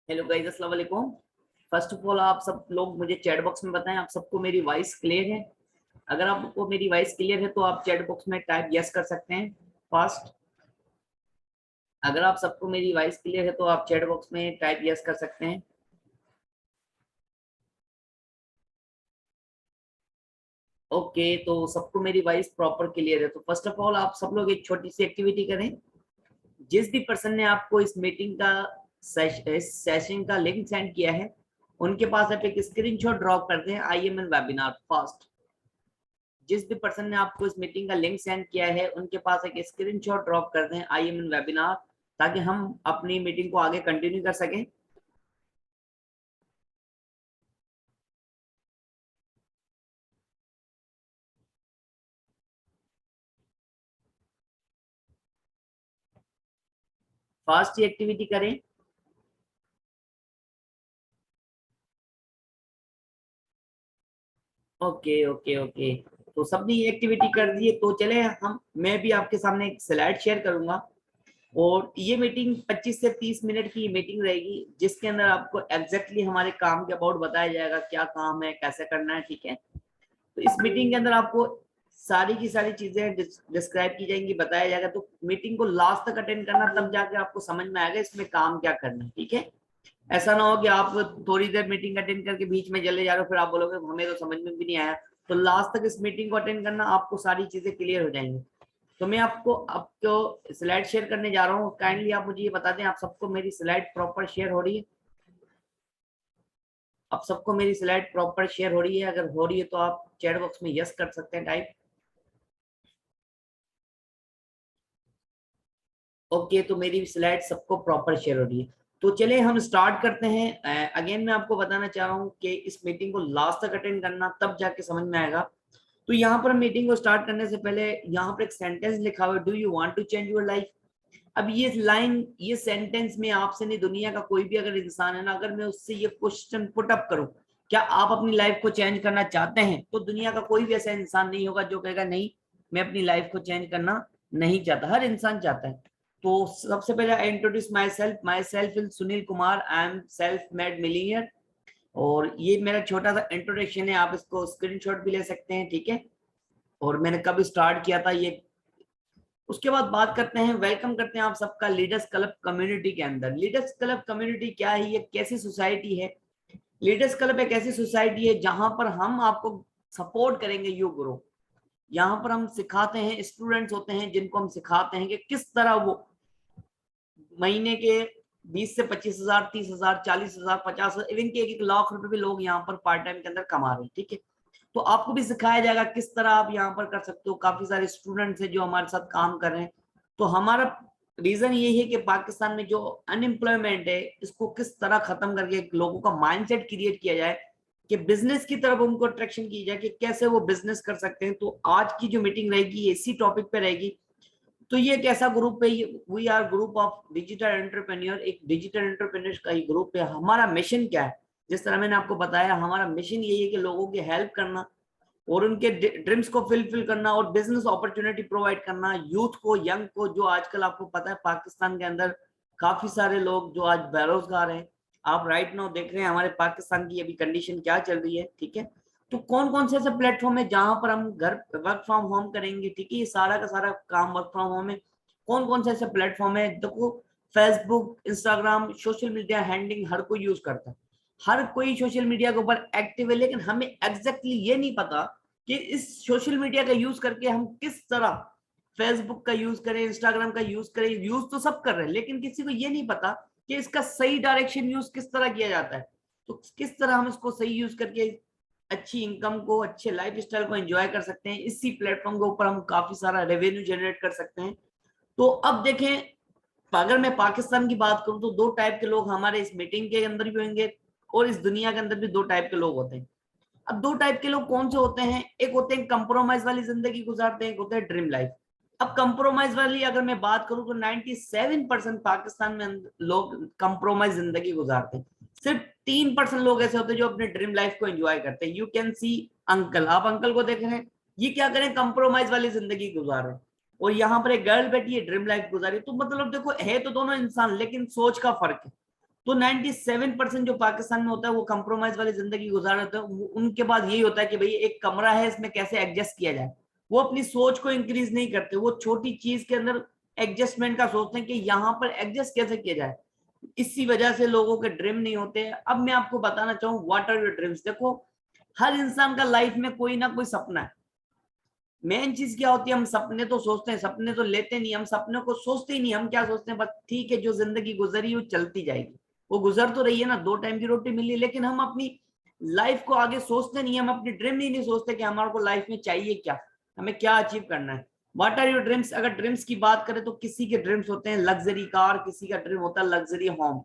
Hello guys, अस्सलाम वालेकुम। First of all आप सब लोग मुझे चैट बॉक्स में बताएं आप सबको मेरी वॉइस क्लियर है। अगर आपको मेरी वॉइस क्लियर है तो आप चैट बॉक्स में टाइप यस कर सकते हैं फास्ट। अगर आप सबको मेरी वॉइस क्लियर है तो आप चैट बॉक्स में टाइप यस कर सकते हैं। ओके, तो सबको मेरी वॉइस प्रॉपर क्लियर है तो फर्स्ट ऑफ ऑल आप सब लोग एक छोटी सी एक्टिविटी करें। जिस भी पर्सन ने आपको इस मीटिंग का सेशन का लिंक सेंड किया है उनके पास आप एक स्क्रीनशॉट ड्रॉप कर दें I am an webinar fast. जिस भी पर्सन ने आपको इस मीटिंग का लिंक सेंड किया है उनके पास एक स्क्रीनशॉट ड्रॉप कर दें आई एम इन वेबिनार, ताकि हम अपनी मीटिंग को आगे कंटिन्यू कर सकें। फास्ट ही एक्टिविटी करें। ओके ओके ओके, तो सबने ये एक्टिविटी कर दी है तो चले हम मैं भी आपके सामने एक स्लाइड शेयर करूंगा। और ये मीटिंग 25 से 30 मिनट की मीटिंग रहेगी जिसके अंदर आपको एग्जैक्टली हमारे काम के अबाउट बताया जाएगा, क्या काम है, कैसे करना है, ठीक है। तो इस मीटिंग के अंदर आपको सारी की सारी चीजें डिस्क्राइब की जाएंगी, बताया जाएगा। तो मीटिंग को लास्ट तक अटेंड करना, तब जाके आपको समझ में आएगा इसमें काम क्या करना है, ठीक है। ऐसा ना हो कि आप थोड़ी देर मीटिंग अटेंड करके बीच में चले जा रहे हो, फिर आप बोलोगे हमें तो समझ में भी नहीं आया। तो लास्ट तक इस मीटिंग को अटेंड करना, आपको सारी चीजें क्लियर हो जाएंगी। तो मैं आपको स्लाइड शेयर करने जा रहा हूँ। काइंडली आप मुझे ये बता दें आप सबको मेरी स्लाइड प्रॉपर शेयर हो रही है। आप सबको मेरी स्लाइड प्रॉपर शेयर हो रही है? अगर हो रही है तो आप चैट बॉक्स में यस कर सकते हैं टाइप। ओके, तो मेरी स्लाइड सबको प्रॉपर शेयर हो रही है। तो चले हम स्टार्ट करते हैं। अगेन मैं आपको बताना चाह रहा हूँ कि इस मीटिंग को लास्ट तक अटेंड करना, तब जाके समझ में आएगा। तो यहाँ पर मीटिंग को स्टार्ट करने से पहले यहाँ पर एक सेंटेंस लिखा हुआ है, do you want to change your life. अब ये लाइन, ये सेंटेंस में आपसे नहीं, दुनिया का कोई भी अगर इंसान है ना, अगर मैं उससे ये क्वेश्चन पुट अप करूं, क्या आप अपनी लाइफ को चेंज करना चाहते हैं, तो दुनिया का कोई भी ऐसा इंसान नहीं होगा जो कहेगा नहीं मैं अपनी लाइफ को चेंज करना नहीं चाहता। हर इंसान चाहता है। तो सबसे पहले I introduce my self is Sunil Kumar, I am self made millionaire. और ये मेरा छोटा सा इंट्रोडक्शन है, आप इसको स्क्रीनशॉट भी ले सकते हैं, ठीक है। और मैंने कब स्टार्ट किया था ये, उसके बाद बात करते हैं, वेलकम करते हैं आप सबका लीडर्स क्लब कम्युनिटी के अंदर। लीडर्स क्लब कम्युनिटी क्या है, ये कैसी सोसाइटी है? लीडर्स क्लब एक ऐसी सोसाइटी है जहां पर हम आपको सपोर्ट करेंगे यू ग्रो। यहाँ पर हम सिखाते हैं, स्टूडेंट्स होते हैं जिनको हम सिखाते हैं कि किस तरह वो महीने के 20 से 25 हजार, 30 हजार, 40 हजार, 50 हजार, इवन के 1 लाख रुपए भी लोग यहाँ पर पार्ट टाइम के अंदर कमा रहे हैं, ठीक है। तो आपको भी सिखाया जाएगा किस तरह आप यहाँ पर कर सकते हो। काफी सारे स्टूडेंट्स हैं जो हमारे साथ काम कर रहे हैं। तो हमारा रीजन यही है कि पाकिस्तान में जो अनएम्प्लॉयमेंट है इसको किस तरह खत्म करके लोगों का माइंडसेट क्रिएट किया जाए कि बिजनेस की तरफ उनको अट्रैक्शन की जाए कि कैसे वो बिजनेस कर सकते हैं। तो आज की जो मीटिंग रहेगी इसी टॉपिक पे रहेगी। तो ये एक ऐसा ग्रुप है, we are group of digital entrepreneur, एक डिजिटल एंटरप्रेन्योर का ही ग्रुप है। हमारा मिशन क्या है, जिस तरह मैंने आपको बताया, हमारा मिशन यही है कि लोगों की हेल्प करना और उनके ड्रीम्स को फिलफिल करना और बिजनेस अपॉर्चुनिटी प्रोवाइड करना यूथ को, यंग को। जो आजकल आपको पता है पाकिस्तान के अंदर काफी सारे लोग जो आज बेरोजगार हैं। आप राइट नाउ देख रहे हैं हमारे पाकिस्तान की अभी कंडीशन क्या चल रही है, ठीक है। तो कौन कौन से ऐसे प्लेटफॉर्म है जहां पर हम घर वर्क फ्रॉम होम करेंगे, ठीक है। ये सारा का सारा काम वर्क फ्रॉम होम है। कौन कौन से ऐसे प्लेटफॉर्म है? देखो, Facebook, Instagram, social media handling हर कोई यूज करता है। हर कोई सोशल मीडिया के ऊपर एक्टिव है, लेकिन हमें एग्जैक्टली ये नहीं पता कि इस सोशल मीडिया का यूज करके हम किस तरह फेसबुक का यूज करें, इंस्टाग्राम का यूज करें। यूज तो सब कर रहे हैं, लेकिन किसी को ये नहीं पता कि इसका सही डायरेक्शन यूज किस तरह किया जाता है। तो किस तरह हम इसको सही यूज करके अच्छी इनकम को, अच्छे लाइफ स्टाइल को एंजॉय कर सकते हैं। इसी प्लेटफॉर्म के ऊपर हम काफी सारा रेवेन्यू जनरेट कर सकते हैं। तो अब देखें, अगर मैं पाकिस्तान की बात करूं तो दो टाइप के लोग हमारे इस मीटिंग के अंदर भी होंगे और इस दुनिया के अंदर भी दो टाइप के लोग होते हैं। अब दो टाइप के लोग कौन से होते हैं? एक होते हैं कंप्रोमाइज वाली जिंदगी गुजारते हैं, एक होते हैं ड्रीम लाइफ। अब कंप्रोमाइज वाली अगर मैं बात करूं तो 97% पाकिस्तान में लोग कंप्रोमाइज जिंदगी गुजारते हैं। सिर्फ 3% लोग ऐसे होते हैं जो अपने ड्रीम लाइफ को एंजॉय करते हैं। यू कैन सी अंकल, आप अंकल को देख रहे हैं, ये क्या करें, कंप्रोमाइज वाली जिंदगी गुजार रहे हैं। और यहाँ पर एक गर्ल बैठी है ड्रीम लाइफ गुजारी। तो मतलब देखो, है तो दोनों इंसान, लेकिन सोच का फर्क है। तो 97% जो पाकिस्तान में होता है वो कंप्रोमाइज वाली जिंदगी गुजार रहे होते हैं। उनके बाद यही होता है कि भाई एक कमरा है, इसमें कैसे एडजस्ट किया जाए। वो अपनी सोच को इंक्रीज नहीं करते, वो छोटी चीज के अंदर एडजस्टमेंट का सोचते हैं कि यहाँ पर एडजस्ट कैसे किया जाए। इसी वजह से लोगों के ड्रीम नहीं होते। अब मैं आपको बताना चाहूँ व्हाट आर योर ड्रीम्स। देखो, हर इंसान का लाइफ में कोई ना कोई सपना है। मेन चीज क्या होती है, हम सपने तो सोचते हैं, सपने तो लेते नहीं, हम सपने को सोचते ही नहीं। हम क्या सोचते हैं, बस ठीक है जो जिंदगी गुजरी वो चलती जाएगी, वो गुजर तो रही है ना, 2 टाइम की रोटी मिली, लेकिन हम अपनी लाइफ को आगे सोचते नहीं। हम अपनी ड्रीम नहीं सोचते कि हमारे को लाइफ में चाहिए क्या, हमें क्या अचीव करना है। What are your dreams? अगर ड्रीम्स की बात करें तो किसी के ड्रीम्स होते हैं लग्जरी कार, किसी का ड्रीम होता है लग्जरी होम।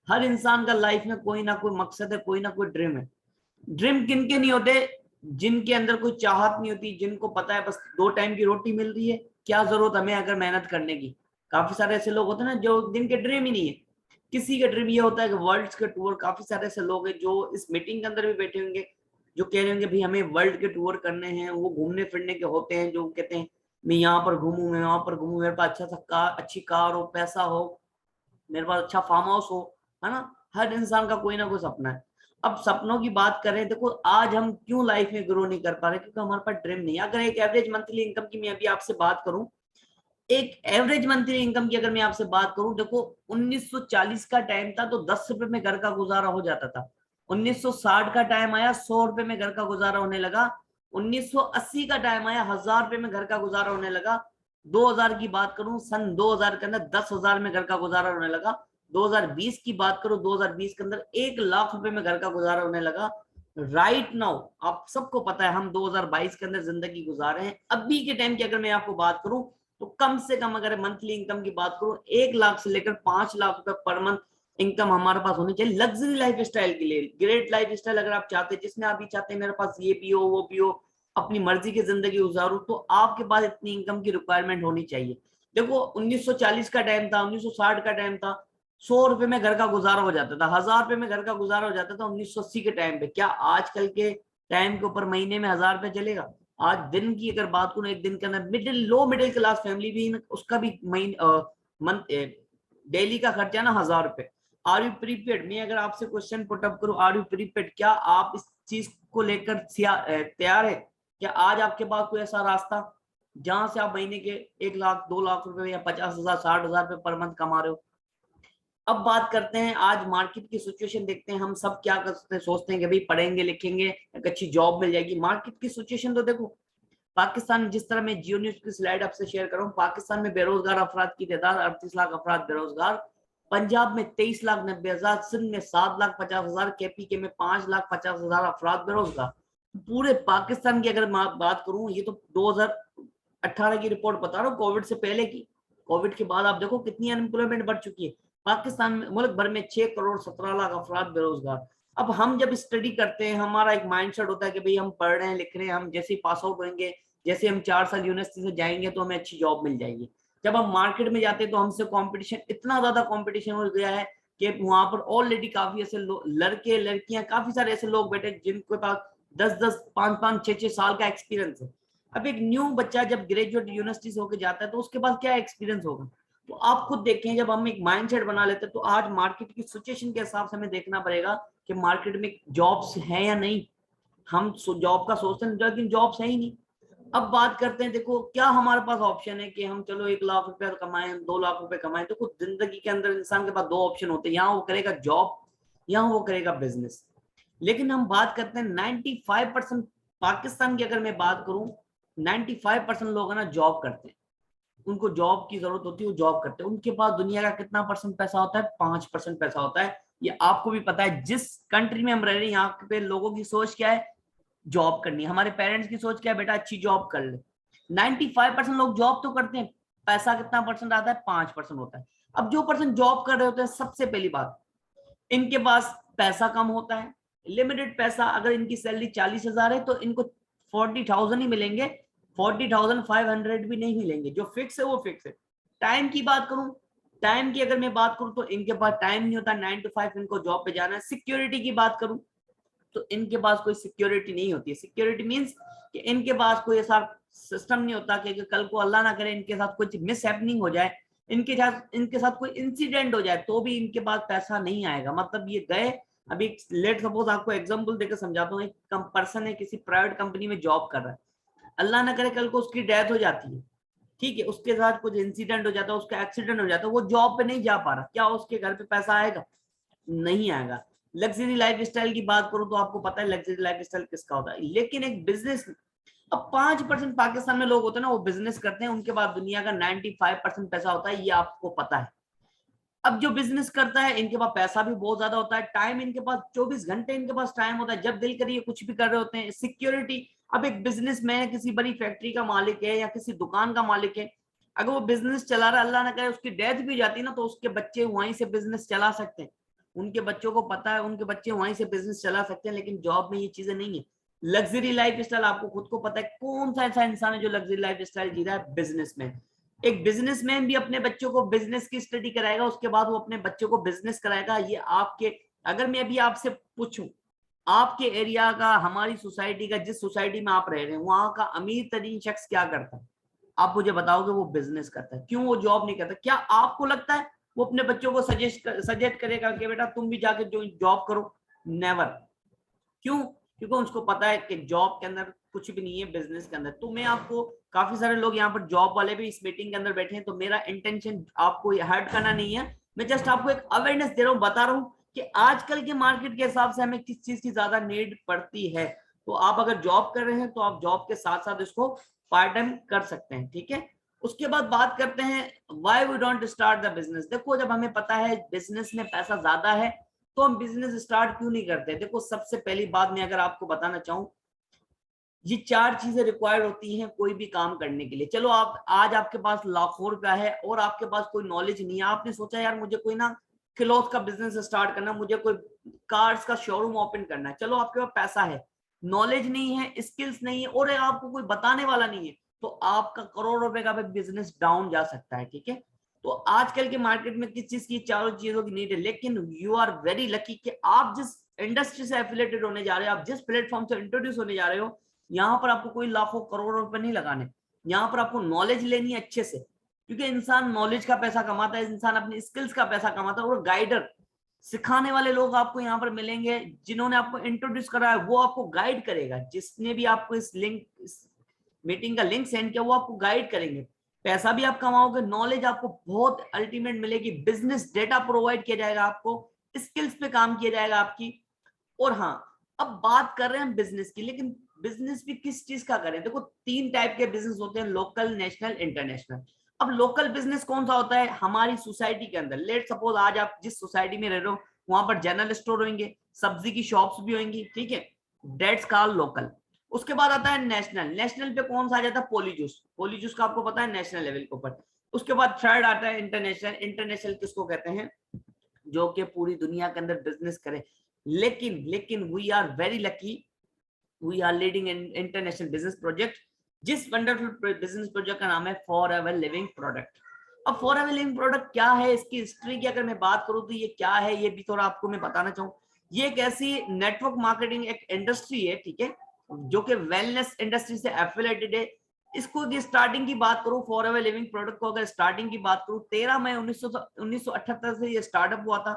हर इंसान का लाइफ में कोई ना कोई मकसद है, कोई ना कोई ड्रीम है। ड्रीम किन के नहीं होते? जिनके अंदर कोई चाहत नहीं होती, जिनको पता है बस 2 टाइम की रोटी मिल रही है, क्या जरूरत हमें अगर मेहनत करने की। काफी सारे ऐसे लोग होते हैं ना जो जिनके ड्रीम ही नहीं है। किसी का ड्रीम ये होता है कि वर्ल्ड के टूर। काफी सारे ऐसे लोग हैं जो इस मीटिंग के अंदर भी बैठे होंगे, जो कह रहे होंगे भाई हमें वर्ल्ड के टूर करने हैं। वो घूमने फिरने के होते हैं, जो कहते हैं मैं यहाँ पर घूमू, मैं वहां पर घूमू, मेरे पास अच्छा सा कार, अच्छी कार हो, पैसा हो, मेरे पास अच्छा फार्म हाउस हो, है ना। हर इंसान का कोई ना कोई सपना है। अब सपनों की बात करें, देखो आज हम क्यों लाइफ में ग्रो नहीं कर पा रहे, क्योंकि हमारे पास ड्रीम नहीं है। अगर एक एवरेज मंथली इनकम की मैं अभी आपसे बात करूं, एक एवरेज मंथली इनकम की अगर मैं आपसे बात करूं, देखो 1940 का टाइम था तो 10 रुपए में घर का गुजारा हो जाता था। 1960 का टाइम आया, 100 रुपए में घर का गुजारा होने लगा। 1980 का टाइम आया, 1000 रुपए में घर का गुजारा होने लगा। 2000 की बात करूं, सन 2000 के अंदर 10,000 में घर का गुजारा होने लगा। 2020 की बात करूं, 2020 के अंदर 1 लाख रुपए में घर का गुजारा होने लगा। राइट नाउ आप सबको पता है हम 2022 के अंदर जिंदगी गुजार रहे हैं। अभी के टाइम की अगर मैं आपको बात करूं तो कम से कम अगर मंथली इनकम की बात करूं, 1 लाख से लेकर 5 लाख रुपए पर मंथ इनकम हमारे पास होनी चाहिए लग्जरी लाइफ स्टाइल के लिए। ग्रेट लाइफ स्टाइल अगर आप चाहते हैं, जिसमें आप भी चाहते हैं मेरे पास ये भी हो वो भी हो, अपनी मर्जी की जिंदगी गुजारूं, तो आपके पास इतनी इनकम की रिक्वायरमेंट होनी चाहिए। देखो 1940 का टाइम था, 1960 का टाइम था, 100 रुपए में घर का गुजारा हो जाता था, 1000 रुपए में घर का गुजारा हो जाता था 1980 के टाइम पे। क्या आजकल के टाइम के ऊपर महीने में 1000 रुपए चलेगा? आज दिन की अगर बात करूं, एक दिन के अंदर लो मिडिल क्लास फैमिली भी, उसका भी मंथ डेली का खर्चा ना 1000 रुपए। Are you prepaid? मैं अगर आपसे क्वेश्चन पुट अप करूं, आर यू प्रीपेड? क्या आप इस चीज को लेकर तैयार है? क्या आज आपके पास कोई ऐसा रास्ता जहां से आप महीने के 1 लाख 2 लाख रुपए या 50,000 60,000 रुपए पर मंथ कमा रहे हो? अब बात करते हैं, आज मार्केट की सिचुएशन देखते हैं। हम सब क्या करते हैं, सोचते हैं कि भाई पढ़ेंगे लिखेंगे एक अच्छी जॉब मिल जाएगी। मार्केट की सिचुएशन तो देखो, पाकिस्तान, जिस तरह मैं जियो न्यूज की स्लाइड आपसे शेयर कर रहा हूँ, पाकिस्तान में बेरोजगार अफराद की तादाद 38 लाख अफराद बेरोजगार, पंजाब में 23,90,000, सिंध में 7,50,000, केपी के में 5,50,000 अफराद बेरोजगार। पूरे पाकिस्तान की अगर मैं बात करूं, ये तो 2018 की रिपोर्ट बता रहा हूँ, कोविड से पहले की। कोविड के बाद आप देखो कितनी अनएम्प्लॉयमेंट बढ़ चुकी है पाकिस्तान में। मुल्क भर में 6 करोड़ 17 लाख अफराद बेरोजगार। अब हम जब स्टडी करते हैं, हमारा एक माइंडसेट होता है कि भाई हम पढ़ रहे हैं लिख रहे हैं, हम जैसे ही पास आउट होंगे, जैसे हम 4 साल यूनिवर्सिटी से जाएंगे तो हमें अच्छी जॉब मिल जाएगी। जब हम मार्केट में जाते हैं तो हमसे कंपटीशन, इतना ज्यादा कंपटीशन हो गया है कि वहां पर ऑलरेडी काफी ऐसे लड़के लड़कियां, काफी सारे ऐसे लोग बैठे जिनके पास 10-10 5-5 6-6 साल का एक्सपीरियंस है। अब एक न्यू बच्चा जब ग्रेजुएट यूनिवर्सिटी से होकर जाता है तो उसके पास क्या एक्सपीरियंस होगा? तो आप खुद देखें, जब हम एक माइंडसेट बना लेते हैं तो आज मार्केट की सिचुएशन के हिसाब से हमें देखना पड़ेगा कि मार्केट में जॉब्स हैं या नहीं। हम जॉब का सोचते हैं लेकिन जॉब्स है ही नहीं। अब बात करते हैं, देखो क्या हमारे पास ऑप्शन है कि हम चलो 1 लाख रुपया कमाएं, 2 लाख रुपए कमाएं। देखो जिंदगी के अंदर इंसान के पास 2 ऑप्शन होते हैं, यहाँ वो करेगा जॉब, यहाँ वो करेगा बिजनेस। लेकिन हम बात करते हैं 95% पाकिस्तान की अगर मैं बात करूं, 95% लोग है ना जॉब करते हैं, उनको जॉब की जरूरत होती है, वो जॉब करते हैं। उनके पास दुनिया का कितना परसेंट पैसा होता है? 5% पैसा होता है। ये आपको भी पता है, जिस कंट्री में हम रह रहे हैं यहाँ पे लोगों की सोच क्या है? जॉब करनी है। हमारे पेरेंट्स की सोच क्या है? बेटा अच्छी जॉब कर ले। 95% लोग जॉब तो करते हैं, पैसा कितना परसेंट आता है? 5% होता है। अब जो पर्सन जॉब कर रहे होते हैं, सबसे पहली बात, इनके पास पैसा कम होता है, लिमिटेड पैसा। अगर इनकी सैलरी 40,000 है तो इनको 40,000 ही मिलेंगे, 40,500 भी नहीं मिलेंगे। जो फिक्स है वो फिक्स है। टाइम की बात करूं, टाइम की अगर मैं बात करूं तो इनके पास टाइम नहीं होता, 9 to 5 इनको जॉब पे जाना है। सिक्योरिटी की बात करूं तो इनके पास कोई सिक्योरिटी नहीं होती है। सिक्योरिटी मींस कि इनके पास कोई ऐसा सिस्टम नहीं होता कि कल को अल्लाह ना करे इनके साथ कुछ मिस हैपनिंग हो जाए इनके साथ कोई इंसिडेंट हो जाए तो भी इनके पास पैसा नहीं आएगा। मतलब ये गए, अभी लेट सपोज आपको एग्जांपल देकर समझाता हूँ, एक पर्सन है किसी प्राइवेट कंपनी में जॉब कर रहा है, अल्लाह ना करे कल को उसकी डेथ हो जाती है, ठीक है, उसके साथ कुछ इंसिडेंट हो जाता है, उसका एक्सीडेंट हो जाता है, वो जॉब पे नहीं जा पा रहा, क्या उसके घर पे पैसा आएगा? नहीं आएगा। लग्जरी लाइफ स्टाइल की बात करूं तो आपको पता है लग्जरी लाइफ स्टाइल किसका होता है, लेकिन एक बिजनेस, अब 5% पाकिस्तान में लोग होते हैं ना वो बिजनेस करते हैं, उनके पास दुनिया का 95% पैसा होता है, ये आपको पता है। अब जो बिजनेस करता है इनके पास पैसा भी बहुत ज्यादा होता है, टाइम इनके पास 24 घंटे इनके पास टाइम होता है, जब दिल करिए कुछ भी कर रहे होते हैं, सिक्योरिटी। अब एक बिजनेस में किसी बड़ी फैक्ट्री का मालिक है या किसी दुकान का मालिक है, अगर वो बिजनेस चला रहा है, अल्लाह ना करे उसकी डेथ भी जाती है ना, तो उसके बच्चे वहीं से बिजनेस चला सकते हैं, उनके बच्चों को पता है उनके बच्चे वहीं से बिजनेस चला सकते हैं। लेकिन जॉब में ये चीजें नहीं है। लग्जरी लाइफ स्टाइल आपको खुद को पता है, कौन सा ऐसा इंसान है जो लग्जरी लाइफ स्टाइल जी रहा है? बिजनेसमैन। एक बिजनेसमैन भी अपने बच्चों को बिजनेस की स्टडी कराएगा, उसके बाद वो अपने बच्चों को बिजनेस कराएगा। ये आपके, अगर मैं अभी आपसे पूछूं आपके एरिया का, हमारी सोसाइटी का, जिस सोसाइटी में आप रह रहे हैं वहां का अमीर तरीन शख्स क्या करता है, आप मुझे बताओगे? वो बिजनेस करता है। क्यों? वो जॉब नहीं करता। क्या आपको लगता है वो अपने बच्चों को सजेस्ट करेगा कि बेटा तुम भी जाके जो जॉब करो? नेवर। क्यों? क्योंकि उसको पता है कि जॉब के अंदर कुछ भी नहीं है, बिजनेस के अंदर। तो मैं आपको, काफी सारे लोग यहाँ पर जॉब वाले भी इस मीटिंग के अंदर बैठे हैं, तो मेरा इंटेंशन आपको हर्ट करना नहीं है, मैं जस्ट आपको एक अवेयरनेस दे रहा हूँ, बता रहा हूँ कि आजकल के मार्केट के हिसाब से हमें किस चीज की ज्यादा नीड पड़ती है। तो आप अगर जॉब कर रहे हैं तो आप जॉब के साथ साथ इसको पार्ट टाइम कर सकते हैं, ठीक है। उसके बाद बात करते हैं why we don't start the business. देखो, जब हमें पता है बिजनेस में पैसा ज्यादा है तो हम बिजनेस स्टार्ट क्यों नहीं करते? देखो, सबसे पहली बात मैं अगर आपको बताना चाहूं, ये 4 चीजें रिक्वायर्ड होती हैं कोई भी काम करने के लिए। चलो, आप आज आपके पास लाखों रुपया है और आपके पास कोई नॉलेज नहीं है, आपने सोचा यार मुझे कोई ना क्लॉथ का बिजनेस स्टार्ट करना, मुझे कोई कार्स का शोरूम ओपन करना है। चलो, आपके पास पैसा है, नॉलेज नहीं है, स्किल्स नहीं है और आपको कोई बताने वाला नहीं है, तो आपका करोड़ रुपए का बिजनेस डाउन जा सकता है, ठीक है। तो आजकल के मार्केट में किस चीज की, चारों चीजों की नीड है, लेकिन यू आर वेरी लकी कि आप जिस इंडस्ट्री से एफिलेटेड होने जा रहे हो, आप जिस प्लेटफॉर्म से इंट्रोड्यूस होने जा रहे हो, यहाँ पर आपको कोई लाखों करोड़ों रुपए नहीं लगाने, यहाँ पर आपको नॉलेज लेनी है अच्छे से, क्योंकि इंसान नॉलेज का पैसा कमाता है, इंसान अपनी स्किल्स का पैसा कमाता है। और गाइडर, सिखाने वाले लोग आपको यहाँ पर मिलेंगे, जिन्होंने आपको इंट्रोड्यूस करा है वो आपको गाइड करेगा, जिसने भी आपको इस मीटिंग का लिंक सेंड किया वो आपको गाइड करेंगे। पैसा भी आप कमाओगे, नॉलेज आपको बहुत अल्टीमेट मिलेगी, बिजनेस डेटा प्रोवाइड किया जाएगा आपको, स्किल्स पे काम किया जाएगा आपकी। और हाँ, अब बात कर रहे हैं बिजनेस की, लेकिन बिजनेस भी किस चीज का करें? देखो, 3 टाइप के बिजनेस होते हैं, लोकल, नेशनल, इंटरनेशनल। अब लोकल बिजनेस कौन सा होता है? हमारी सोसाइटी के अंदर, लेट सपोज आज आप जिस सोसाइटी में रह रहे हो वहां पर जनरल स्टोर होंगे, सब्जी की शॉप्स भी होंगी, ठीक है, डेट्स कॉल्ड लोकल। उसके बाद आता है नेशनल। नेशनल पे कौन सा आ जाता है? पॉलीजूस। पॉलीजूस का आपको पता है नेशनल लेवल के ऊपर। उसके बाद थर्ड आता है इंटरनेशनल। इंटरनेशनल किसको कहते हैं? जो कि पूरी दुनिया के अंदर बिजनेस करे। लेकिन we are very lucky, we are leading in international business project, जिस वंडरफुल बिजनेस प्रोजेक्ट का नाम है फॉर एवर लिविंग प्रोडक्ट। अब फॉर एवर लिविंग प्रोडक्ट क्या है, इसकी हिस्ट्री की अगर मैं बात करूं तो ये क्या है, ये भी थोड़ा आपको मैं बताना चाहूँ। ये एक ऐसी नेटवर्क मार्केटिंग एक इंडस्ट्री है, ठीक है, जो कि वेलनेस इंडस्ट्री से एफिलिएटेड है। इसको स्टार्टिंग की बात करूं, फॉर एवर लिविंग प्रोडक्ट को अगर स्टार्टिंग की बात करूं, 13 मई 1978 से ये स्टार्टअप हुआ था।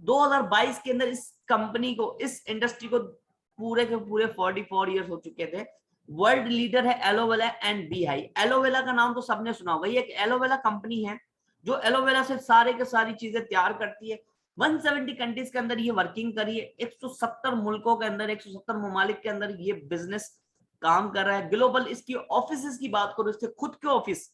2022 के अंदर इस कंपनी को, इस इंडस्ट्री को पूरे के पूरे 44 ईयर्स हो चुके थे। वर्ल्ड लीडर है aloe vera and be high. Aloe vera का नाम तो सबने सुना होगा, ये एक एलोवेरा कंपनी है जो एलोवेरा से सारे के सारी चीजें तैयार करती है। 170 कंट्रीज के अंदर ये वर्किंग करी है, 170 मुल्कों के अंदर, 170 ममालिक के अंदर ये बिजनेस काम कर रहा है। ग्लोबल इसकी ऑफिस की बात करूं, इसके खुद के ऑफिस,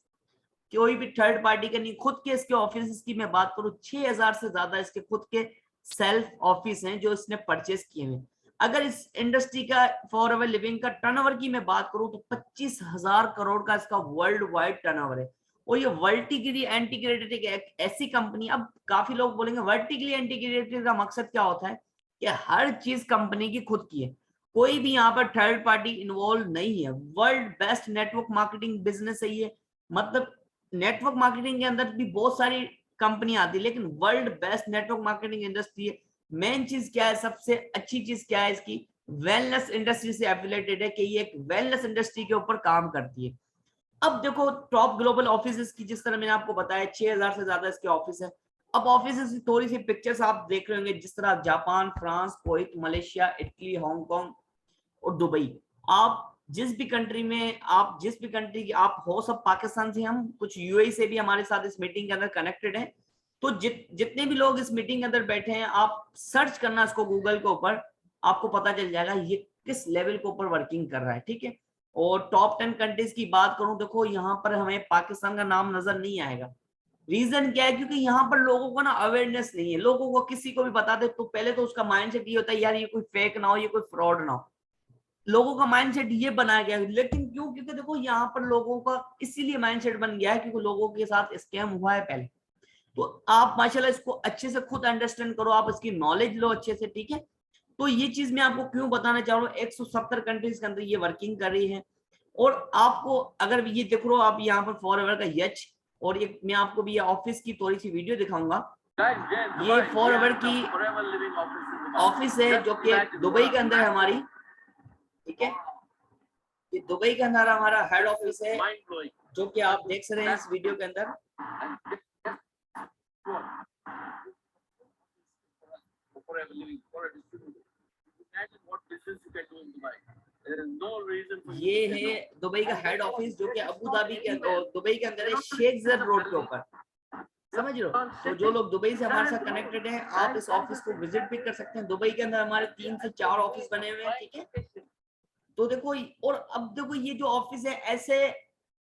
कोई भी थर्ड पार्टी के नहीं, खुद के इसके ऑफिस की मैं बात करूं, 6000 से ज्यादा इसके खुद के सेल्फ ऑफिस हैं जो इसने परचेस किए हैं। अगर इस इंडस्ट्री का, फॉर एवर लिविंग का टर्नओवर की मैं बात करूं तो 25,000 करोड़ का इसका वर्ल्ड वाइड टर्नओवर है। और ये वर्टिकली इंटीग्रेटेड एक ऐसी कंपनी, अब काफी लोग बोलेंगे वर्टिकली इंटीग्रेटेड का मकसद क्या होता है? कि हर चीज कंपनी की खुद की है, कोई भी यहाँ पर थर्ड पार्टी इन्वॉल्व नहीं है। World best network marketing business है ये। मतलब नेटवर्क मार्केटिंग के अंदर भी बहुत सारी कंपनी आती है, लेकिन world best network marketing industry है। मेन चीज क्या है, सबसे अच्छी चीज क्या है इसकी? वेलनेस इंडस्ट्री से एफिलिएटेड है, कि ये एक वेलनेस इंडस्ट्री के ऊपर काम करती है। अब देखो टॉप ग्लोबल ऑफिस की, जिस तरह मैंने आपको बताया 6000 से ज्यादा इसके ऑफिस है। अब ऑफिस की थोड़ी सी पिक्चर्स आप देख रहे होंगे, जिस तरह Japan, France, Kuwait, Malaysia, Italy, Hong Kong और दुबई। आप जिस भी कंट्री में, आप जिस भी कंट्री की आप हो, सब पाकिस्तान से, हम कुछ यूएई से भी हमारे साथ इस मीटिंग के अंदर कनेक्टेड हैं। तो जितने भी लोग इस मीटिंग के अंदर बैठे हैं, आप सर्च करना इसको गूगल के ऊपर, आपको पता चल जाएगा ये किस लेवल के ऊपर वर्किंग कर रहा है, ठीक है। और टॉप 10 कंट्रीज की बात करूं, देखो यहाँ पर हमें पाकिस्तान का नाम नजर नहीं आएगा। रीजन क्या है? क्योंकि यहाँ पर लोगों को ना अवेयरनेस नहीं है। लोगों को किसी को भी बता दे तो पहले तो उसका माइंडसेट ये होता है, यार ये कोई फेक ना हो, ये कोई फ्रॉड ना हो। लोगों का माइंडसेट ये बनाया गया है। लेकिन क्यों? क्योंकि देखो यहाँ पर लोगों का इसीलिए माइंडसेट बन गया है क्योंकि लोगों के साथ स्कैम हुआ है पहले। तो आप माशाल्लाह इसको अच्छे से खुद अंडरस्टैंड करो, आप इसकी नॉलेज लो अच्छे से, ठीक है। तो ये चीज मैं आपको क्यों बताना चाह रहा हूँ, 170 कंट्रीज के अंदर ये वर्किंग कर रही है। और आपको अगर ये देख लो, आप यहाँ पर फॉरएवर का यच, और ये मैं आपको भी ये ऑफिस की थोड़ी सी वीडियो दिखाऊंगा। ये फॉरएवर की ऑफिस है जो कि दुबई के अंदर है हमारी, ठीक है। ये दुबई के अंदर हमारा हेड ऑफिस है, जो कि आप देख रहे हैं इस वीडियो के अंदर। ये है दुबई का हेड ऑफिस, जो कि अबू धाबी के अंदर, दुबई के अंदर है, शेख ज़ायद रोड के ऊपर, समझ रहे हो। तो जो लोग दुबई से हमारे साथ कनेक्टेड हैं, आप इस ऑफिस को विजिट भी कर सकते हैं। दुबई के अंदर हमारे 3 से 4 ऑफिस बने हुए हैं, ठीक है। तो देखो, और अब देखो ये जो ऑफिस है, ऐसे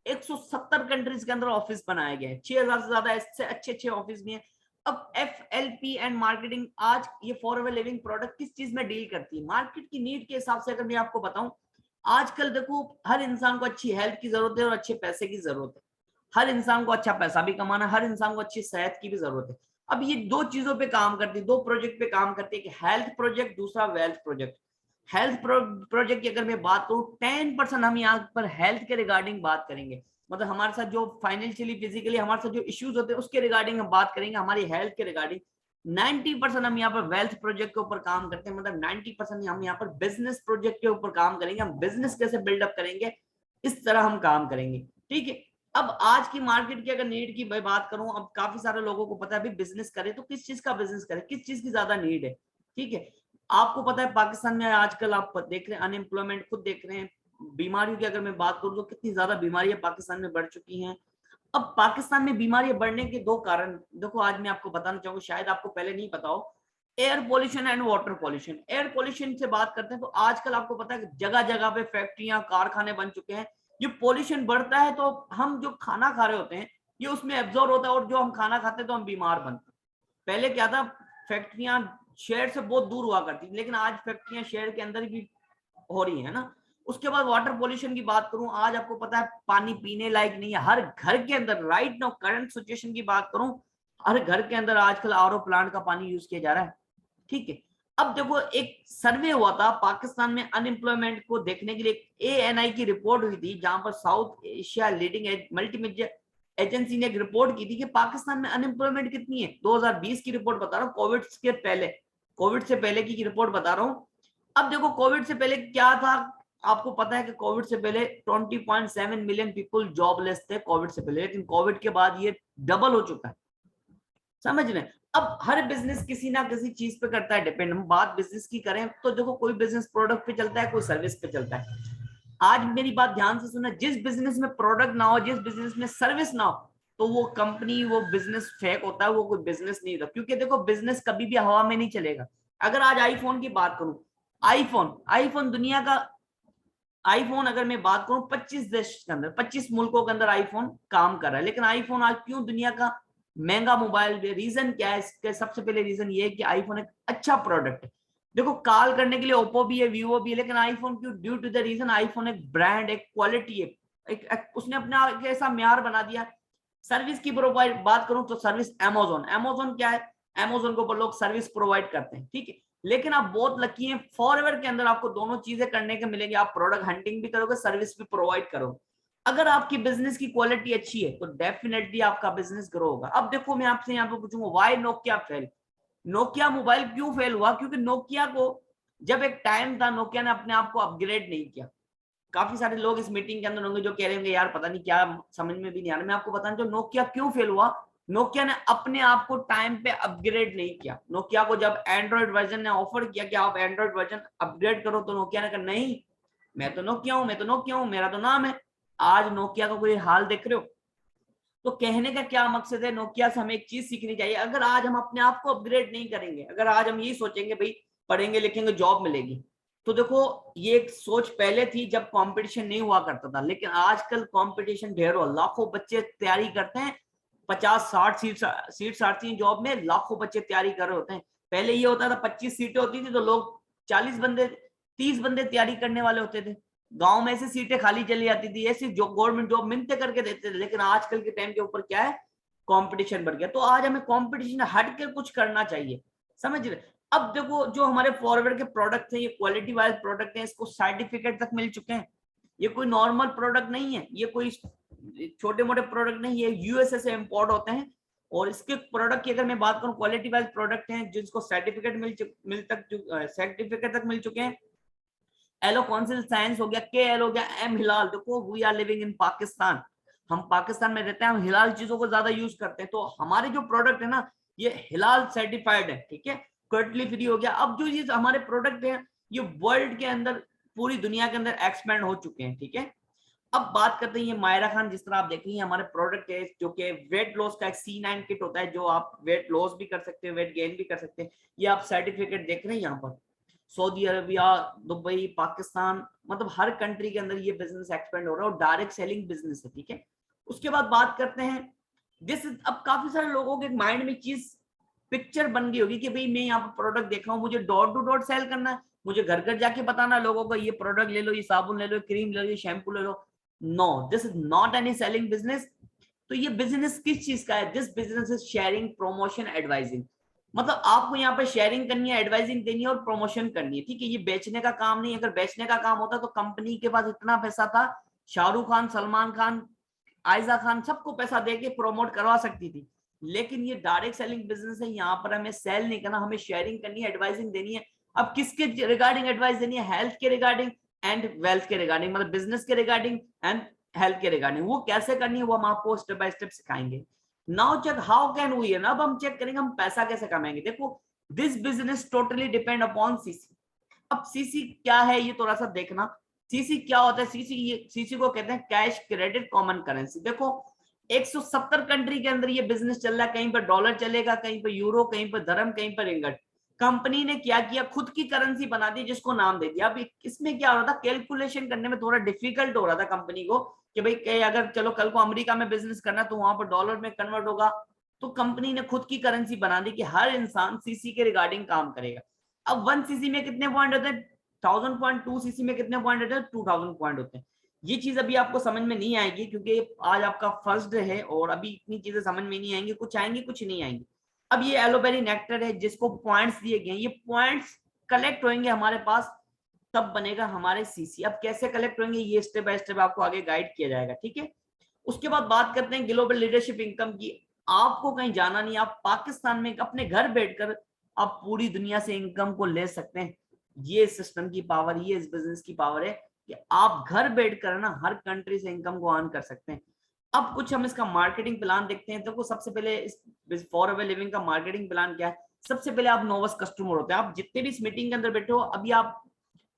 170 कंट्रीज के अंदर ऑफिस बनाए गए हैं, 6000 से ज्यादा ऐसे अच्छे अच्छे ऑफिस भी हैं। अब FLP एंड मार्केटिंग, आज ये फॉरएवर लिविंग प्रोडक्ट किस चीज में डील करती है? मार्केट की नीड के हिसाब से अगर मैं आपको बताऊं, आजकल देखो हर इंसान को अच्छी हेल्थ की जरूरत है और अच्छे पैसे की जरूरत है। हर इंसान को अच्छा पैसा भी कमाना, हर इंसान को अच्छी सेहत की भी जरूरत है। अब ये दो चीजों पे काम करती है, दो प्रोजेक्ट पे काम करती है, कि हेल्थ प्रोजेक्ट, दूसरा वेल्थ प्रोजेक्ट। हेल्थ प्रोजेक्ट की अगर मैं बात करूं, 10% हम यहाँ पर हेल्थ के रिगार्डिंग बात करेंगे। मतलब हमारे साथ जो फाइनेंशियली, फिजिकली हमारे साथ जो इश्यूज होते हैं उसके रिगार्डिंग हम बात करेंगे, हमारी हेल्थ के रिगार्डिंग। 90% हम यहाँ पर वेल्थ प्रोजेक्ट के ऊपर काम करते हैं, मतलब 90% हम यहाँ पर बिजनेस प्रोजेक्ट के ऊपर काम करेंगे। हम बिजनेस कैसे बिल्डअप करेंगे, इस तरह हम काम करेंगे, ठीक है। अब आज की मार्केट की अगर नीड की मैं बात करूं, अब काफी सारे लोगों को पता है अभी बिजनेस करे तो किस चीज का बिजनेस करे, किस चीज की ज्यादा नीड है, ठीक है। आपको पता है पाकिस्तान में आजकल आप देख रहे हैं अनएम्प्लॉयमेंट, खुद देख रहे हैं। बीमारियों की अगर मैं बात करूं तो कितनी ज्यादा बीमारियां पाकिस्तान में बढ़ चुकी हैं। अब पाकिस्तान में बीमारियां बढ़ने के दो कारण देखो, आज मैं आपको बताना चाहूंगा, शायद आपको पहले नहीं पता हो। Air pollution and water pollution. Air pollution से बात करते हैं तो आजकल आपको पता है जगह जगह पे फैक्ट्रियां, कारखाने बन चुके हैं। ये पोल्यूशन बढ़ता है तो हम जो खाना खा रहे होते हैं ये उसमें एब्जॉर्ब होता है, और जो हम खाना खाते हैं तो हम बीमार बनते हैं। पहले क्या था, फैक्ट्रियां शहर से बहुत दूर हुआ करती थी, लेकिन आज फैक्ट्रियां शहर के अंदर भी हो रही है ना। उसके बाद वाटर पोल्यूशन की बात करूं, आज आपको पता है पानी पीने लायक नहीं है हर घर के अंदर। राइट नाउ करंट सिचुएशन की बात करूं, हर घर के अंदर आजकल RO प्लांट का पानी यूज किया जा रहा है, ठीक है। अब देखो एक सर्वे हुआ था पाकिस्तान में अनएम्प्लॉयमेंट को देखने के लिए, ANI की रिपोर्ट हुई थी, जहां पर south Asia leading multimedia agency ने एक रिपोर्ट की थी कि पाकिस्तान में अनएम्प्लॉयमेंट कितनी है। 2020 की रिपोर्ट बता रहा हूँ, कोविड के पहले, कोविड से पहले की रिपोर्ट बता रहा हूँ। अब देखो कोविड से पहले क्या था, आपको पता है कि कोविड से पहले 20.7 मिलियन पीपल जॉबलेस थे कोविड से पहले, लेकिन कोविड के बाद ये डबल हो चुका है, समझ रहे हैं। अब हर बिजनेस किसी ना किसी चीज पे करता है डिपेंड। हम बात बिजनेस की करें तो देखो कोई बिजनेस प्रोडक्ट पे चलता है, कोई सर्विस पे चलता है। आज मेरी बात ध्यान से सुना, जिस बिजनेस में प्रोडक्ट ना हो, जिस बिजनेस में सर्विस ना हो, तो वो कंपनी, वो बिजनेस फेक होता है, वो कोई बिजनेस नहीं होता। क्योंकि देखो बिजनेस कभी भी हवा में नहीं चलेगा। अगर आज आईफोन की बात करूं, आईफोन आईफोन दुनिया का, आईफोन अगर मैं बात करूं 25 देश के अंदर, 25 मुल्कों के अंदर आईफोन काम कर रहा है। लेकिन आईफोन आज क्यों दुनिया का महंगा मोबाइल, रीजन क्या है इसके? सबसे पहले रीजन ये है कि आईफोन एक अच्छा प्रोडक्ट है। देखो कॉल करने के लिए ओप्पो भी है, वीवो भी है, लेकिन आईफोन क्यों? Due to the reason iPhone एक ब्रांड, एक क्वालिटी है, उसने अपना एक ऐसा म्यार बना दिया। सर्विस की प्रोवाइड बात करूं तो सर्विस, अमेजोन क्या है, अमेजोन के ऊपर लोग सर्विस प्रोवाइड करते हैं, ठीक है। लेकिन आप बहुत लकी हैं, फॉरएवर के अंदर आपको दोनों चीजें करने के मिलेंगे। आप प्रोडक्ट हंटिंग भी करोगे, सर्विस भी प्रोवाइड करोगे। अगर आपकी बिजनेस की क्वालिटी अच्छी है तो डेफिनेटली आपका बिजनेस ग्रो होगा। अब देखो मैं आपसे यहाँ पे पूछूंगा, why Nokia fail? Nokia mobile क्यों फेल हुआ? क्योंकि नोकिया को जब एक टाइम था, नोकिया ने अपने आप को अपग्रेड नहीं किया। काफी सारे लोग इस मीटिंग के अंदर होंगे जो कह रहे होंगे यार पता नहीं क्या, समझ में भी नहीं आ रहा। मैं आपको बताना जो नोकिया क्यों फेल हुआ, नोकिया ने अपने आप को टाइम पे अपग्रेड नहीं किया। नोकिया को जब एंड्रॉइड वर्जन ने ऑफर किया कि आप एंड्रॉइड वर्जन अपग्रेड करो, तो नोकिया ने कहा नहीं, मैं तो नोकिया हूं, मैं तो नोकिया हूं, मेरा तो नाम है। आज नोकिया का कोई हाल देख रहे हो। तो कहने का क्या मकसद है, नोकिया से हमें एक चीज सीखनी चाहिए, अगर आज हम अपने आप को अपग्रेड नहीं करेंगे, अगर आज हम यही सोचेंगे भाई पढ़ेंगे लिखेंगे जॉब मिलेगी, तो देखो ये एक सोच पहले थी जब कंपटीशन नहीं हुआ करता था, लेकिन आजकल कंपटीशन ढेरों, लाखों बच्चे तैयारी करते हैं, 50-60 सीट्स आती हैं जॉब में, लाखों बच्चे तैयारी कर रहे होते हैं। पहले ये होता था 25 सीटें होती थी तो लोग 40 बंदे 30 बंदे तैयारी करने वाले होते थे, गांव में ऐसे सीटें खाली चली जाती थी, ऐसी जो गवर्नमेंट जॉब मिलते करके देते थे। लेकिन आजकल के टाइम के ऊपर क्या है, कंपटीशन बढ़ गया, तो आज हमें कंपटीशन हट के कुछ करना चाहिए, समझ रहे। अब देखो जो हमारे फॉरवर्ड के प्रोडक्ट हैं, ये क्वालिटी वाइज प्रोडक्ट हैं, इसको सर्टिफिकेट तक मिल चुके हैं, ये कोई नॉर्मल प्रोडक्ट नहीं है, ये कोई छोटे मोटे प्रोडक्ट नहीं है, यूएसए से इंपोर्ट होते हैं। और इसके प्रोडक्ट की अगर मैं बात करूं, क्वालिटी वाइज प्रोडक्ट हैं जिसको सर्टिफिकेट सर्टिफिकेट तक मिल चुके हैं। एलो कौंसिल साइंस हो गया, के एल हो गया, एम हिलाल। देखो we are living in Pakistan, हम पाकिस्तान में रहते हैं, हम हिलाल चीजों को ज्यादा यूज करते हैं, तो हमारे जो प्रोडक्ट है ना ये हिलाल सर्टिफाइड है, ठीक है, कर्टली फ्री हो गया। अब जो ये हमारे प्रोडक्ट है ये वर्ल्ड के अंदर पूरी दुनिया के अंदर एक्सपेंड हो चुके हैं, ठीक है। अब बात करते हैं ये मायरा खान, जिस तरह आप देख रही हैं हमारे प्रोडक्ट है जो कि वेट लॉस का एक C9 किट होता है, जो आप वेट लॉस भी कर सकते हैं, वेट गेन भी कर सकते हैं। ये आप सर्टिफिकेट देख रहे हैं यहाँ पर, सऊदी अरबिया, दुबई, पाकिस्तान, मतलब हर कंट्री के अंदर ये बिजनेस एक्सपेंड हो रहा है और डायरेक्ट सेलिंग बिजनेस है, ठीक है। उसके बाद बात करते हैं दिस, अब काफी सारे लोगों के माइंड में चीज पिक्चर बन गई होगी कि भाई मैं यहाँ पर प्रोडक्ट देख रहा हूँ, मुझे डोर टू डोर सेल करना है, मुझे घर घर जाके बताना लोगों को ये प्रोडक्ट ले लो, ये साबुन ले लो, क्रीम ले लो, ये शैम्पू ले लो। No, this is not any selling business. तो ये बिजनेस किस चीज का है, this business is sharing, promotion, advising. मतलब आपको यहाँ पर शेयरिंग करनी है, एडवाइजिंग देनी है और प्रमोशन करनी है, ठीक है। ये बेचने का काम नहीं है, अगर बेचने का काम होता तो कंपनी के पास इतना पैसा था, शाहरुख खान, सलमान खान, आयजा खान सबको पैसा देके प्रमोट करवा सकती थी। लेकिन ये डायरेक्ट सेलिंग बिजनेस है, यहाँ पर हमें सेल नहीं करना, हमें शेयरिंग करनी है, एडवाइजिंग देनी है। अब किसके रिगार्डिंग एडवाइस देनी है, हेल्थ के रिगार्डिंग एंड वेल्थ के रिगार्डिंग, मतलब बिजनेस के रिगार्डिंग एंड हेल्थ के रिगार्डिंग। वो कैसे करनी है वो हम आपको स्टेप बाय स्टेप सिखाएंगे। Now check how can we, अब हम चेक करेंगे हम पैसा कैसे कमाएंगे। देखो this business totally depend upon CC. अब सीसी क्या है ये थोड़ा सा देखना, सीसी क्या होता है, सीसी को कहते हैं कैश क्रेडिट कॉमन करेंसी। देखो 170 कंट्री के अंदर ये बिजनेस चल रहा है, कहीं पर डॉलर चलेगा, कहीं पर यूरो, कहीं पर धर्म, कहीं पर रिंगट। कंपनी ने क्या किया, खुद की करेंसी बना दी जिसको नाम दे दिया। अब इसमें क्या हो रहा था, कैलकुलेशन करने में थोड़ा डिफिकल्ट हो रहा था कंपनी को कि भाई अगर चलो कल को अमेरिका में बिजनेस करना तो वहां पर डॉलर में कन्वर्ट होगा, तो कंपनी ने खुद की करेंसी बना दी कि हर इंसान सीसी के रिगार्डिंग काम करेगा। अब 1 सीसी में कितने पॉइंट होते हैं, 1000 पॉइंट, 2 सीसी में कितने पॉइंट होते हैं, 2000 पॉइंट होते हैं। ये चीज अभी आपको समझ में नहीं आएगी क्योंकि आज आपका फर्स्ट डे है और अभी इतनी चीजें समझ में नहीं आएंगी, कुछ आएंगी कुछ नहीं आएंगी। अब ये एलोवेरी नेक्टर है जिसको पॉइंट्स दिए गए हैं, ये पॉइंट्स कलेक्ट होंगे हमारे पास, तब बनेगा हमारे सीसी। अब कैसे कलेक्ट होंगे ये स्टेप बाय स्टेप आपको आगे गाइड किया जाएगा, ठीक है। उसके बाद बात करते हैं ग्लोबल लीडरशिप इनकम की। आपको कहीं जाना नहीं, आप पाकिस्तान में अपने घर बैठकर आप पूरी दुनिया से इनकम को ले सकते हैं। ये सिस्टम की पावर, ये इस बिजनेस की पावर है कि आप घर बैठकर ना हर कंट्री से इनकम को अर्न कर सकते हैं। अब कुछ हम इसका मार्केटिंग प्लान देखते हैं। तो सबसे पहले इस फॉर अवे लिविंग का मार्केटिंग प्लान क्या है। सबसे पहले आप नोवस कस्टमर होते हैं, आप जितने भी इस मीटिंग के अंदर बैठे हो अभी आप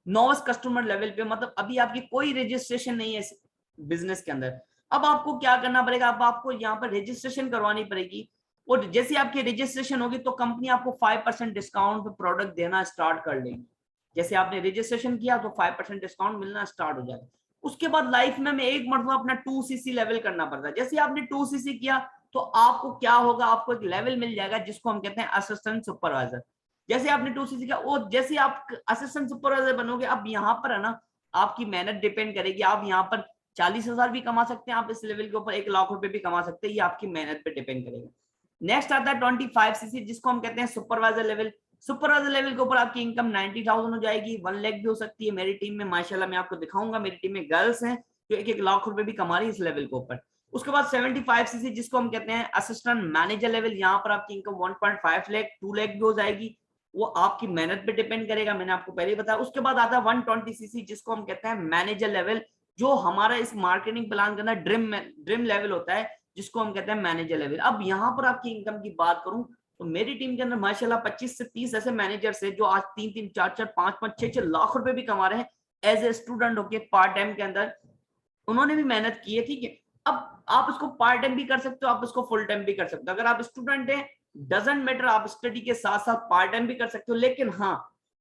नोवस कस्टमर लेवल पे, मतलब अभी आपकी कोई रजिस्ट्रेशन नहीं है इस बिजनेस के अंदर। अब आपको क्या करना पड़ेगा, अब आपको यहाँ पर रजिस्ट्रेशन करवानी पड़ेगी और जैसे आपकी रजिस्ट्रेशन होगी तो कंपनी आपको 5% डिस्काउंट पे प्रोडक्ट देना स्टार्ट कर लेगी। जैसे आपने रजिस्ट्रेशन किया तो 5% डिस्काउंट मिलना स्टार्ट हो जाएगा। उसके बाद लाइफ में हमें एक मरतबा अपना 2cc लेवल करना पड़ता है। जैसे आपने 2cc किया तो आपको क्या होगा, आपको एक लेवल मिल जाएगा जिसको हम कहते हैं असिस्टेंट सुपरवाइजर। जैसे आपने 2cc किया वो जैसे आप असिस्टेंट सुपरवाइजर बनोगे, अब यहाँ पर है ना आपकी मेहनत डिपेंड करेगी। आप यहाँ पर 40,000 भी कमा सकते हैं, आप इस लेवल के ऊपर 1,00,000 रुपए भी कमा सकते हैं, ये आपकी मेहनत पे डिपेंड करेगा। नेक्स्ट आता है 25cc जिसको हम कहते हैं सुपरवाइजर लेवल। सुपरवाइजर लेवल के ऊपर आपकी इनकम 90,000 हो जाएगी, 1 लाख भी हो सकती है। मेरी टीम में माशाल्लाह मैं आपको दिखाऊंगा, मेरी टीम में गर्ल्स हैं जो 1-1 लाख रुपए भी कमा रही है इस लेवल के ऊपर। उसके बाद 75cc जिसको हम कहते हैं असिस्टेंट मैनेजर लेवल, यहाँ पर आपकी इनकम 1.5 लाख 2 लाख भी हो जाएगी। वो आपकी मेहनत पे डिपेंड करेगा, मैंने आपको पहले ही बताया। उसके बाद आता है 120 सीसी, जिसको हम कहते हैं मैनेजर लेवल, जो हमारा इस मार्केटिंग प्लान का ना ड्रीम लेवल होता है, जिसको हम कहते हैं मैनेजर लेवल। अब यहाँ पर आपकी इनकम की बात करूं तो मेरी टीम के अंदर माशाल्लाह 25 से 30 ऐसे मैनेजर्स है जो आज 3-3, 4-4, 5-5, 6-6 लाख रुपए भी कमा रहे हैं एज ए स्टूडेंट होके पार्ट टाइम के अंदर। उन्होंने भी मेहनत की है, ठीक है। अब आप इसको पार्ट टाइम भी कर सकते हो, आप इसको फुल टाइम भी कर सकते हो। अगर आप स्टूडेंट हैं, डजंट मैटर, आप स्टडी के साथ साथ पार्ट टाइम भी कर सकते हो। लेकिन हाँ,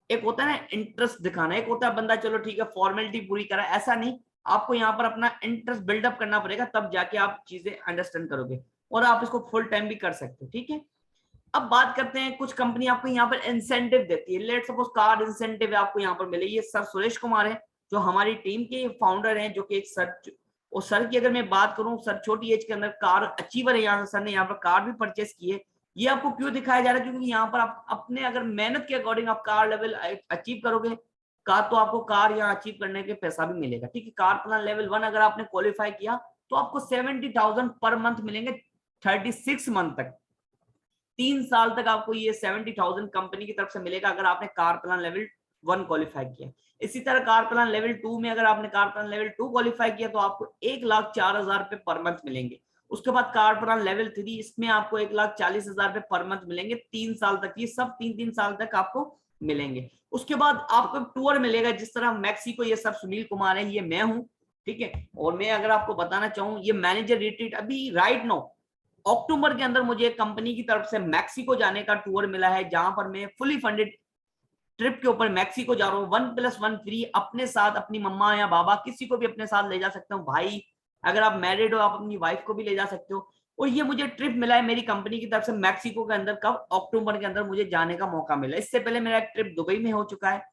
एक होता है ना इंटरेस्ट दिखाना, एक होता है बंदा चलो ठीक है फॉर्मेलिटी पूरी करा, ऐसा नहीं, आपको यहाँ पर अपना इंटरेस्ट बिल्डअप करना पड़ेगा, तब जाके आप चीजें अंडरस्टैंड करोगे और आप इसको फुल टाइम भी कर सकते हो, ठीक है। अब बात करते हैं, कुछ कंपनी आपको यहाँ पर इंसेंटिव देती है। लेट सपोज कार इंसेंटिव आपको यहाँ पर मिले। ये सर सुरेश कुमार है जो हमारी टीम के फाउंडर हैं, जो कि एक सर, और सर की अगर मैं बात करूं, सर छोटी एज के अंदर कार अचीवर है, यहाँ सर ने यहाँ पर कार भी परचेस की है। ये आपको क्यों दिखाया जा रहा है, क्योंकि यहाँ पर आप अपने अगर मेहनत के अकॉर्डिंग आप कार लेवल अचीव करोगे कार, तो आपको कार यहाँ अचीव करने के पैसा भी मिलेगा, ठीक है। कार प्लान लेवल 1 अगर आपने क्वालिफाई किया तो आपको 70,000 पर मंथ मिलेंगे 36 मंथ तक। 3 साल तक आपको ये 70,000 कंपनी की तरफ से मिलेगा अगर आपने कार प्लान लेवल 1 क्वालिफाई किया। इसी तरह कार प्लान लेवल 2 में अगर आपने कार प्लान लेवल 2 क्वालिफाई किया तो आपको 1,04,000 रुपए पर मंथ मिलेंगे। उसके बाद कार प्लान लेवल 3, इसमें आपको 1,40,000 रुपए पर मंथ मिलेंगे 3 साल तक। ये सब 3-3 साल तक आपको मिलेंगे। उसके बाद आपको टूर मिलेगा, जिस तरह मैक्सिको, ये सब सुनील कुमार है, ये मैं हूं, ठीक है। और मैं अगर आपको बताना चाहूँ, ये मैनेजर रिट्रीट अभी राइट नो अक्टूबर के अंदर मुझे कंपनी की तरफ से मैक्सिको जाने का टूर मिला है, जहां पर मैं फुली फंडेड ट्रिप के ऊपर मैक्सिको जा रहा हूँ। 1+1 फ्री, अपने साथ अपनी मम्मा या बाबा किसी को भी अपने साथ ले जा सकते हो। भाई अगर आप मैरिड हो, आप अपनी वाइफ को भी ले जा सकते हो। और ये मुझे ट्रिप मिला है मेरी कंपनी की तरफ से मैक्सिको के अंदर, कब, अक्टूबर के अंदर मुझे जाने का मौका मिला। इससे पहले मेरा एक ट्रिप दुबई में हो चुका है।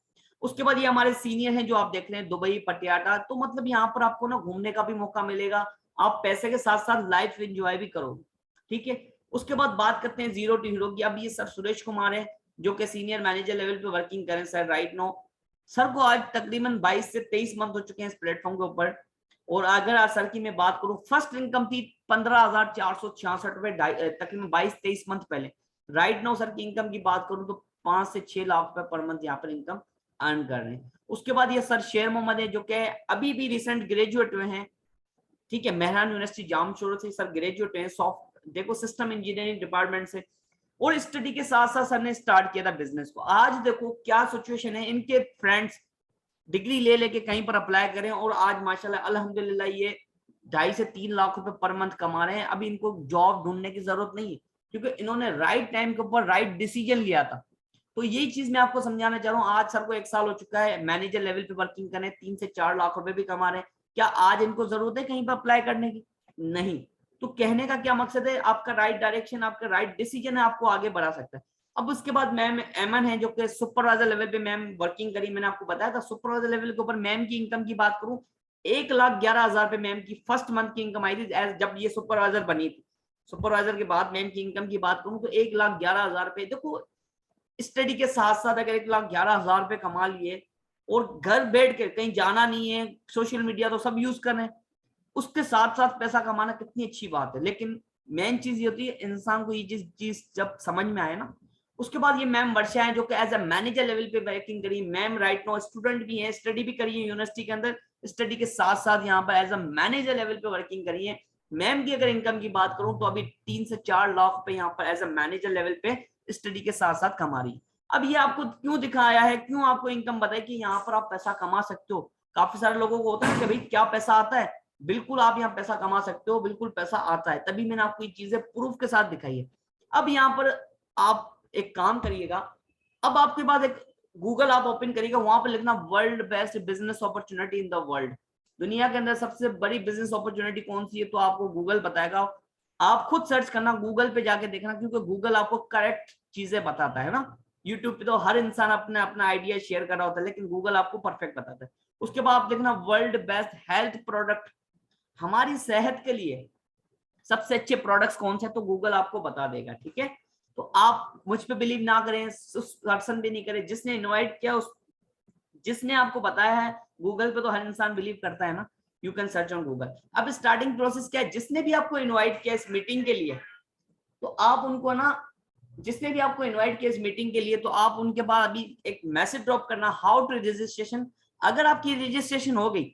उसके बाद ये हमारे सीनियर हैं जो आप देख रहे हैं, दुबई, पटियाला। तो मतलब यहाँ पर आपको ना घूमने का भी मौका मिलेगा, आप पैसे के साथ साथ लाइफ एंजॉय भी करोगे, ठीक है। उसके बाद बात करते हैं जीरो टू हीरो की। अब ये सर सुरेश कुमार है जो कि सीनियर मैनेजर लेवल पे वर्किंग करें सर राइट नो। सर को आज तकरीबन 22 से 23 मंथ हो चुके हैं इस प्लेटफॉर्म के ऊपर। और अगर आज सर की मैं बात करूं, फर्स्ट इनकम थी 15,466 रुपए तकरीबन 22-23 मंथ पहले। राइट नो सर की इनकम की बात करूं तो 5 से 6 लाख रुपए पर मंथ यहाँ पर इनकम अर्न कर रहे हैं। उसके बाद ये सर शेर मोहम्मद है जो कि अभी भी रिसेंट ग्रेजुएट हुए हैं, ठीक है। मेहरान यूनिवर्सिटी जामशोर से सर ग्रेजुएट हैं, सॉफ्ट देखो सिस्टम इंजीनियरिंग डिपार्टमेंट से। और स्टडी के साथ साथ सर ने स्टार्ट किया था बिजनेस को। आज देखो क्या सिचुएशन है, इनके फ्रेंड्स डिग्री ले लेके कहीं पर अप्लाई करें और आज माशाल्लाह अल्हम्दुलिल्लाह ये 2.5 से 3 लाख रुपए पर मंथ कमा रहे हैं। अभी इनको जॉब ढूंढने की जरूरत नहीं है, क्योंकि इन्होंने राइट टाइम के ऊपर राइट डिसीजन लिया था। तो यही चीज मैं आपको समझाना चाह रहा हूँ। आज सर को 1 साल हो चुका है मैनेजर लेवल पे वर्किंग करें, 3 से 4 लाख रुपए भी कमा रहे हैं। क्या आज इनको जरूरत है कहीं पर अप्लाई करने की? नहीं। तो कहने का क्या मकसद है, आपका राइट डायरेक्शन, आपका राइट डिसीजन है, आपको आगे बढ़ा सकता है। अब उसके बाद मैम एमन है जो कि सुपरवाइजर लेवल पे मैम वर्किंग करी, मैंने आपको बताया था। सुपरवाइजर लेवल के ऊपर मैम की इनकम की बात करूं, 1,11,000 पे मैम की फर्स्ट मंथ की इनकम आई थी जब ये सुपरवाइजर बनी थी। सुपरवाइजर के बाद मैम की इनकम की बात करूं तो 1,11,000 पे। देखो स्टडी के साथ साथ अगर 1,11,000 रुपए कमा लिए और घर बैठ के कहीं जाना नहीं है, सोशल मीडिया तो सब यूज कर रहे हैं, उसके साथ साथ पैसा कमाना कितनी अच्छी बात है। लेकिन मेन चीज ये होती है इंसान को ये चीज जब समझ में आए ना। उसके बाद ये मैम वर्षा है जो कि एज ए मैनेजर लेवल पे वर्किंग करी। मैम राइट नो स्टूडेंट भी है, स्टडी भी करी है यूनिवर्सिटी के अंदर, स्टडी के साथ साथ यहाँ पर एज ए मैनेजर लेवल पे वर्किंग करी है। मैम की अगर इनकम की बात करूं तो अभी 3 से 4 लाख रुपए यहाँ पर एज ए मैनेजर लेवल पे स्टडी के साथ साथ कमा रही है। अब ये आपको क्यों दिखाया है, क्यों आपको इनकम बताए कि यहाँ पर आप पैसा कमा सकते हो। काफी सारे लोगों को होता है कि भाई क्या पैसा आता है, बिल्कुल आप यहाँ पैसा कमा सकते हो, बिल्कुल पैसा आता है। तभी मैंने आपको ये चीजें प्रूफ के साथ दिखाई है। अब यहाँ पर आप एक काम करिएगा, अब आपके पास एक गूगल आप ओपन करिएगा, वहां पर लिखना world best business opportunity in the world. दुनिया के अंदर सबसे बड़ी बिजनेस अपॉर्चुनिटी कौन सी है, तो आपको गूगल बताएगा। आप खुद सर्च करना, गूगल पे जाके देखना, क्योंकि गूगल आपको करेक्ट चीजें बताता है ना। यूट्यूब पे तो हर इंसान अपने अपना आइडिया शेयर कर रहा होता है, लेकिन गूगल आपको परफेक्ट बताता है। उसके बाद आप देखना वर्ल्ड बेस्ट हेल्थ प्रोडक्ट, हमारी सेहत के लिए सबसे अच्छे प्रोडक्ट्स कौन से, तो गूगल आपको बता देगा, ठीक है। तो आप मुझ पे बिलीव ना करें, उस पर्सन भी नहीं करें जिसने इनवाइट किया, उस जिसने आपको बताया है। गूगल पे तो हर इंसान बिलीव करता है ना, you can search on Google. अब स्टार्टिंग प्रोसेस क्या है, जिसने भी आपको इनवाइट किया इस मीटिंग के लिए, तो आप उनको ना जिसने भी आपको इनवाइट किया इस मीटिंग के लिए, तो आप उनके बाद अभी एक मैसेज ड्रॉप करना, हाउ टू रजिस्ट्रेशन। अगर आपकी रजिस्ट्रेशन हो गई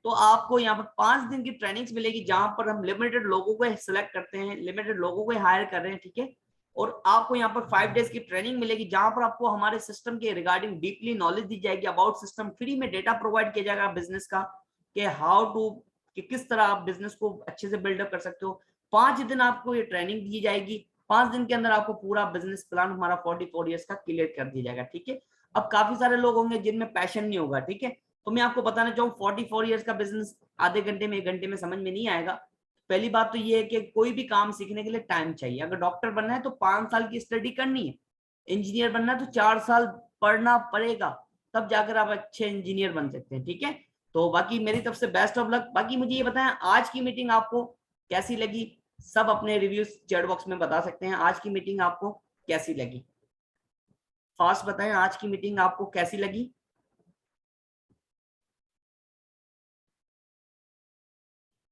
तो आपको यहाँ पर 5 दिन की ट्रेनिंग्स मिलेगी, जहां पर हम लिमिटेड लोगों को सिलेक्ट करते हैं, लिमिटेड लोगों को हायर कर रहे हैं, ठीक है। और आपको यहाँ पर 5 डेज की ट्रेनिंग मिलेगी, जहां पर आपको हमारे सिस्टम के रिगार्डिंग डीपली नॉलेज दी जाएगी, अबाउट सिस्टम, फ्री में डेटा प्रोवाइड किया जाएगा बिजनेस का, कि हाउ टू, कि किस तरह आप बिजनेस को अच्छे से बिल्डअप कर सकते हो। 5 दिन आपको ये ट्रेनिंग दी जाएगी, 5 दिन के अंदर आपको पूरा बिजनेस प्लान हमारा 44 ईयर्स का क्लियर कर दिया जाएगा, ठीक है। अब काफी सारे लोग होंगे जिनमें पैशन नहीं होगा, ठीक है, तो मैं आपको बताना चाहूँ 44 ईयर्स का बिजनेस आधे घंटे में 1 घंटे में समझ में नहीं आएगा। पहली बात तो ये है कि कोई भी काम सीखने के लिए टाइम चाहिए। अगर डॉक्टर बनना है तो 5 साल की स्टडी करनी है, इंजीनियर बनना है तो 4 साल पढ़ना पड़ेगा, तब जाकर आप अच्छे इंजीनियर बन सकते हैं, ठीक है। तो बाकी मेरी तरफ से बेस्ट ऑफ लक। बाकी मुझे ये बताएं आज की मीटिंग आपको कैसी लगी, सब अपने रिव्यूज चैट बॉक्स में बता सकते हैं। आज की मीटिंग आपको कैसी लगी, फास्ट बताएं, आज की मीटिंग आपको कैसी लगी।